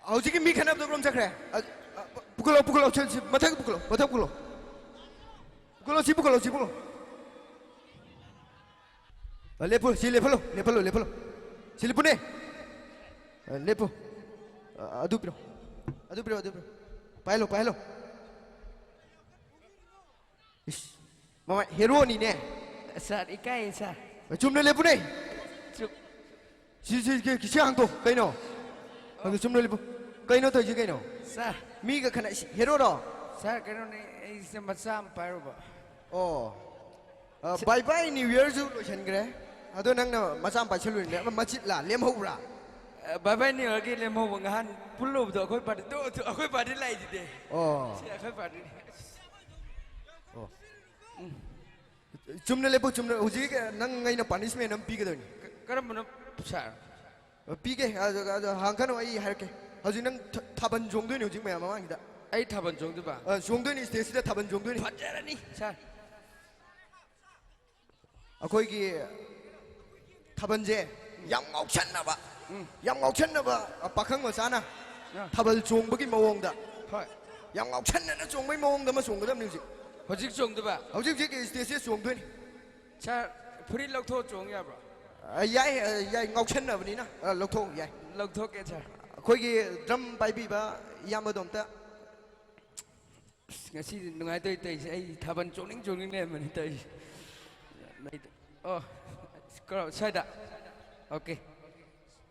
How's me can have the room secret? Pukulo, Chelsea, Matapulo, Matapulo. Pukulo, Cipulo, Cipulo. Lepo, Silipolo, Lepolo, Lepolo. Silipune. Lepo. Adupro. Paelo. Mama, hero ni ne. Sir, ikai sir. Chumne Lepune. Siangto, Kaino. Chumne Lepo. Kaino to Jigano. Sir. Miga can hero. Sir, can is the Matsam Paroba. Oh. Bye New Year's Shangre. I don't know Masam Pachulu, Machitla, Lemhora. Bye New Year, Lemohan, pull up the Akoi body light today. Oh. Chumna Lepo Chumna Uzi, Nanga punishment and Piggy. Karamano, sir. Piggy has a Hankano Harke. Has in Taban Jungdun using my mind. 8 haven't joined the bar. Jungdun is tasted Taban Jungdun. Sir. Akoigi Tabanje, Young Ochanaba, Young Ochanaba, a Pakang Masana, Tabal Chung Bookie Mawonga, Young Ochan and a Chung Mawong the Masung music. What's it joined the bar? How do you think is this Jungdun? Sir, put it look to Jong Yay, Ochan of Nina, Loto, yay. Look to get her. Akoigi drum by Biba, Yamadonta. I see the United States, I haven't joining them and it is. Oh, girl, say that. Okay.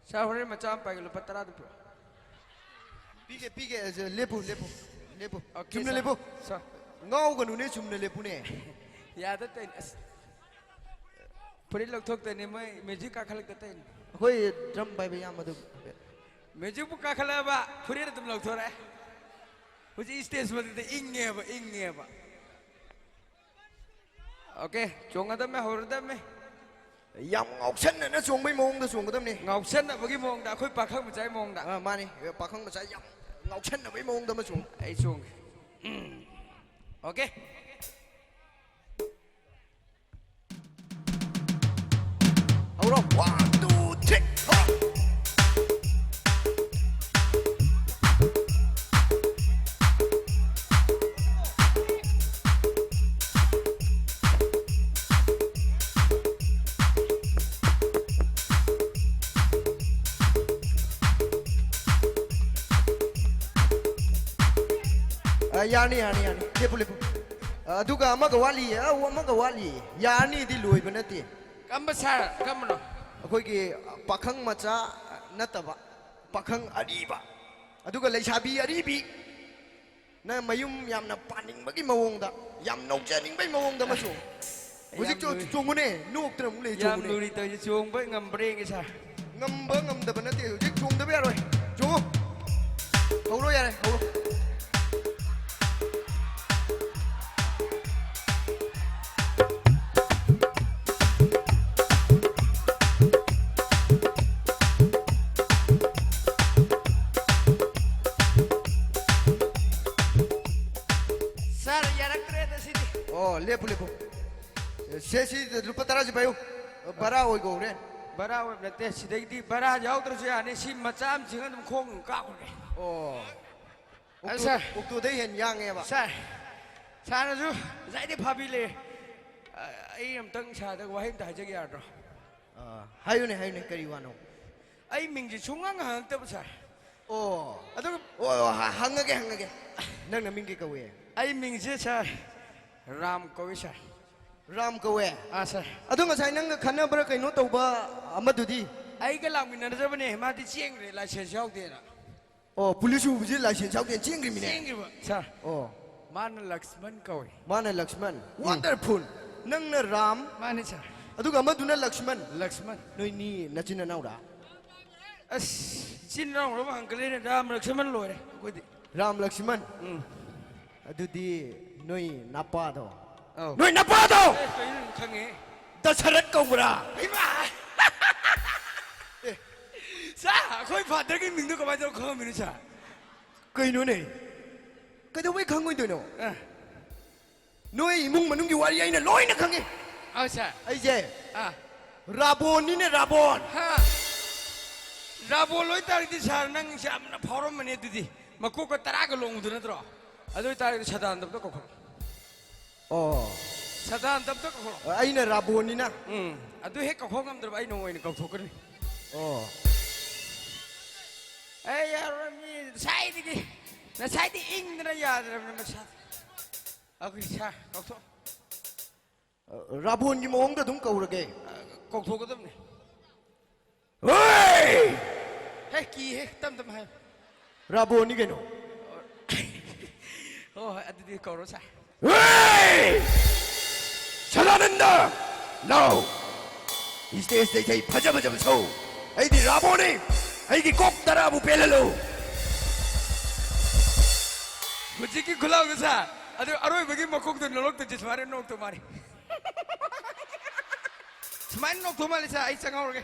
Sorry, my jump by the Patara. Pig as a lepo. Okay, Chumna lepo. Sir. No one who needs Chumna lepune. Yeah, that thing. Put it look to the name, Magic, I collect the thing. Who drum by Yamadu? Magic Kakalaba, put it at the Loctora. Which is this with the Ingeva. Okay, Jongadame, Horadame. Young Oxen and that's only Mong the Song of them. Now send a boogie mong that could pack home with Mong that. Money, Pakong was a young Oxen away Mong the Masung. A song. Okay. Hold on, 1, 2, 3. Yani, Lepo. Duga Magawali, Magawali, Yani the Louis Benetti. Come, sir, come on. Akoigi Pakang Macha Natava, Pakang Adiba. Aduga Leshabi Adibi. Na Mayum Yamna Panning Magi Mawonga, Yam no Jenning by Mawonga Masu. Was it to Jungune? No Tramle Yam Lurita is young, but I'm bringing her. Numbang the Benetti, Dick Jung the Berry. Joe. How Oh, Lepo. Says the Lupatarazi Bayo. Bara will go then. Bara will let this. They Bara Yautras and she Matam, Jingan Kong Kakuri. Oh, Sir. Today and young Eva. Sir, Sanazu, Zadi Pabile. I am Tung Shad, the Wahim Tajagaro. Hayune Kariwano. I mean, the Chungang hung up, sir. Oh, I don't. Oh, hung again. None of Mingi away. I mean, this, Ram Kovisha. Ram go away. Ah, sir. I don't know. I know Kanabra, not over Amadudi. I get along in another name, Mati Ching, like she's out there. Oh, police who visit license out there, Chingri. Sir. Oh, Man Laxman Koi. Mana Laxman. Wonderful. Nang Ram. Manager. I do Amaduna Laxman. Laxman. No need, Nachina Nauda. As Sin Ram Uncle Ram Laxman Lord. Ram Laxman. I do the Noi Napado. Oh, Noi Napado! That's a red cobra. Sir, Koi Father gave me to come out of community. Kainone. Kadaway Kango to know. Noi Mung Manungi Wari in a loin a kangi. Oh, sir. I say, Ah, Rabon in a Rabon. ha. ꯔꯥꯕꯣ ꯂꯣꯏ ꯇꯥꯔꯗꯤ ꯁꯥꯔ ꯅꯪꯁꯦ ꯌꯥꯝꯅ ꯐꯥꯎꯔꯝꯕꯅꯦ ꯑꯗꯨꯗꯤ ꯃꯀꯣꯛꯀ 10ꯒ ꯂꯣꯡꯕꯗꯨ ꯅꯠꯇ꯭ꯔꯣ ꯑꯗꯨ ꯑꯣꯏꯇꯥꯔꯗꯤ ꯁꯗꯥꯅꯟꯗꯕꯗ ꯀꯧꯈꯠꯂꯣ ꯑꯣ ꯁꯗꯥꯅꯟꯗꯕꯗ ꯀꯧꯈꯠꯂꯣ ꯑꯩꯅ ꯔꯥꯕꯣꯅꯤꯅ ꯑꯗꯨ ꯍꯦꯛ ꯀꯧꯈꯠ ꯉꯝꯗ꯭ꯔꯕ ꯑꯩꯅ ꯑꯣꯏꯅ ꯀꯧꯊꯣꯛꯀꯅꯤ ꯑꯣ ꯑꯩ ꯌꯥꯔꯣꯏ ꯃꯤ ꯉꯁꯥꯏꯗꯤ ꯏꯪꯗꯅ ꯌꯥꯗ꯭ꯔꯕꯅꯤ ꯃꯁꯥ ꯑꯩꯈꯣꯏ ꯁꯥꯔ ꯀꯧꯊꯣꯛ ꯔꯥꯕꯣꯟꯒꯤ ꯃꯑꯣꯡꯗ ꯑꯗꯨꯝ ꯀꯧꯔꯒꯦ ꯀꯧꯊꯣꯛꯀꯗꯕꯅꯤ ꯍꯣꯏ ꯍꯦꯛ ꯀꯤ ꯍꯦꯛ ꯇꯝ ꯇꯝ ꯍꯥꯏ ꯔꯥꯕꯣꯅꯤ ꯀꯩꯅꯣ ꯍꯣꯏ ꯍꯣꯏ ꯑꯗꯨꯗꯤ ꯀꯧꯔꯣ ꯁꯥꯔ ꯍꯣꯏ ꯁꯗꯥꯅꯟꯗ ꯂꯥꯎ ꯏꯁꯇꯦꯖꯇ ꯏꯁꯩ ꯐꯖ ꯐꯖꯕ ꯁꯧ ꯑꯩꯗꯤ ꯔꯥꯕꯣꯅꯤ ꯑꯩꯒꯤ ꯀꯣꯛ 10ꯕꯨ ꯄꯦꯜꯍꯜꯂꯨ ꯍꯧꯖꯤꯛꯀꯤ ꯈꯨꯂꯥꯎꯗ ꯁꯥꯔ ꯑꯗꯨ ꯑꯔꯣꯏꯕꯒꯤ ꯃꯀꯣꯛꯇ ꯅꯣꯛꯂꯛꯇꯣꯏꯁꯦ ꯁꯨꯃꯥꯏꯅ ꯅꯣꯛꯇꯧ ꯃꯥꯜꯂꯤ ꯁꯨꯃꯥꯏꯅ ꯅꯣꯛꯊꯣꯛ ꯃꯥꯜꯂꯤ ꯁꯥꯔ ꯑꯩ ꯆꯪꯍꯧꯔꯒꯦ